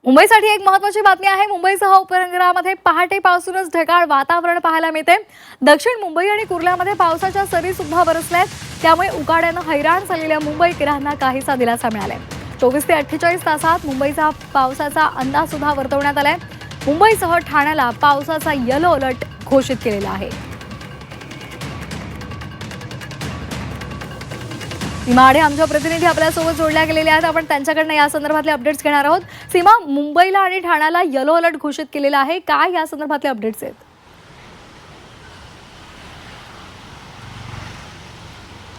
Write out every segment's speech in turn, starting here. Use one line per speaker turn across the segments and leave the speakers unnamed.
मुंबईसाठी एक महत्त्वाची बातमी आहे। मुंबईसह उपनगरामध्ये पहाटेपासूनच ढगाळ वातावरण पाहायला मिळते। दक्षिण मुंबई आणि कुर्ल्यामध्ये पावसाच्या सरी सुद्धा बरसल्यात। त्यामुळे उकाड्याने हैराण झालेल्या मुंबईकरांना काहीसा दिलासा मिळालाय। 24 ते 48 तासात मुंबईचा पावसाचा अंदाज सुद्धा वर्तवण्यात आलाय। मुंबईसह ठाण्याला पावसाचा येलो अलर्ट घोषित केलेला आहे। सीमा आडे आमच्या प्रतिनिधी आपल्यासोबत जोडल्या गेलेल्या आहेत। आपण त्यांच्याकडून या संदर्भातले अपडेट्स घेणार आहोत। सीमा, मुंबईला आणि ठाण्याला येलो अलर्ट घोषित केलेला आहे, काय या संदर्भातले अपडेट्स आहेत?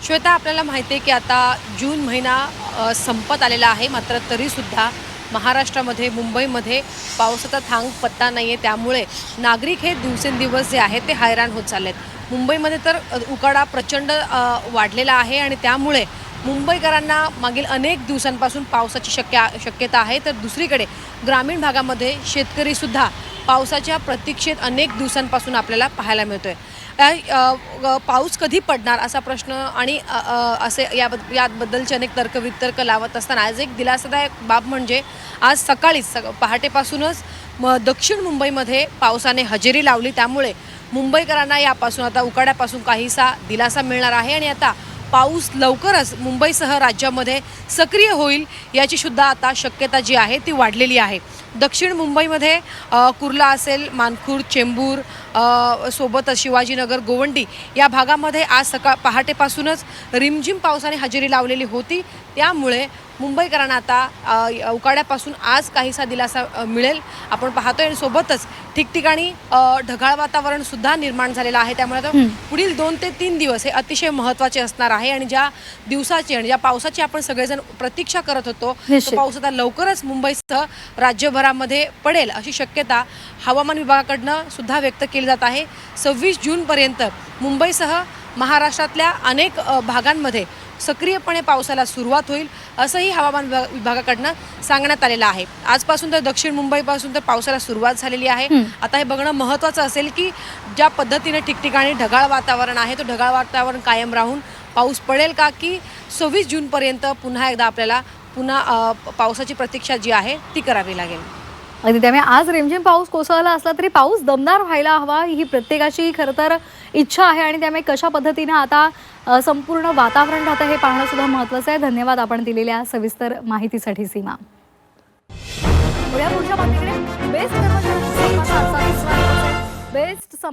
श्वेता, आपल्याला माहिती आहे की आता जून महिना संपत आलेला आहे, मात्र तरीसुद्धा महाराष्ट्रामध्ये मुंबईमध्ये पावसाचा थांग पत्ता नाही आहे। त्यामुळे नागरिक हे दिवसेंदिवस जे आहेत ते हैराण होत चाललेत। मुंबईमध्ये तर उकाडा प्रचंड वाढलेला आहे आणि त्यामुळे मुंबईकरांना मागील अनेक दिवसांपासून पावसाची शक्यता आहे। तर दुसरीकडे ग्रामीण भागामध्ये शेतकरीसुद्धा पावसाच्या प्रतीक्षेत अनेक दिवसांपासून आपल्याला पाहायला मिळतोय। पाऊस कधी पडणार असा प्रश्न आणि असे याबद्दलचे अनेक तर्कवितर्क लावत असताना आज एक दिलासादायक बाब म्हणजे आज सकाळीच पहाटेपासूनच दक्षिण मुंबईमध्ये पावसाने हजेरी लावली। त्यामुळे मुंबईकरांना यापासून आता उकाड्यापासून काहीसा दिलासा मिळणार आहे आणि आता पाऊस लवकरच मुंबईसह राज्यामध्ये सक्रिय होईल याची सुद्धा आता शक्यता जी आहे ती वाढलेली आहे। दक्षिण मुंबईमध्ये कुर्ला असेल, मानखुर्द, चेंबूर, सोबतच शिवाजीनगर, गोवंडी या भागामध्ये आज पहाटेपासूनच रिमझिम पावसाने हजेरी लावलेली होती। त्यामुळे मुंबईकरांना आता उकाड्यापासून आज काहीसा दिलासा मिळेल आपण पाहतोय। आणि सोबतच ठिकठिकाणी ढगाळ वातावरण सुद्धा निर्माण झालेलं आहे। त्यामुळे आता पुढील 2 ते 3 दिवस हे अतिशय महत्त्वाचे असणार आहे आणि ज्या दिवसाची आणि ज्या पावसाची आपण सगळेजण प्रतीक्षा करत होतो तो पाऊस आता लवकरच मुंबईसह राज्यभरामध्ये पडेल अशी शक्यता हवामान विभागाकडनं सुद्धा व्यक्त केली जात आहे। 26 जूनपर्यंत मुंबईसह महाराष्ट्रातल्या अनेक भागांमध्ये सक्रियपणे पावसाला सुरुवात होईल असंही हवामान विभागाकडनं सांगण्यात आलेलं आहे। आजपासून तर दक्षिण मुंबईपासून तर पावसाला सुरुवात झालेली आहे। आता हे बघणं महत्त्वाचं असेल की ज्या पद्धतीने ठिकठिकाणी ढगाळ वातावरण आहे तो ढगाळ वातावरण कायम राहून पाऊस पडेल का, की 26 जूनपर्यंत पुन्हा एकदा आपल्याला पावसाची प्रतीक्षा जी आहे ती करावी लागेल।
अगदी, त्यामुळे आज रिमझिम पाऊस कोसळला असला तरी पाऊस दमदार व्हायला हवा ही प्रत्येकाची खरं तर इच्छा आहे आणि त्यामुळे कशा पद्धतीने आता संपूर्ण वातावरण राहतं हे पाहणं सुद्धा महत्त्वाचं आहे। धन्यवाद आपण दिलेल्या सविस्तर माहितीसाठी सीमा। पुढच्या बातमीकडे बेस्ट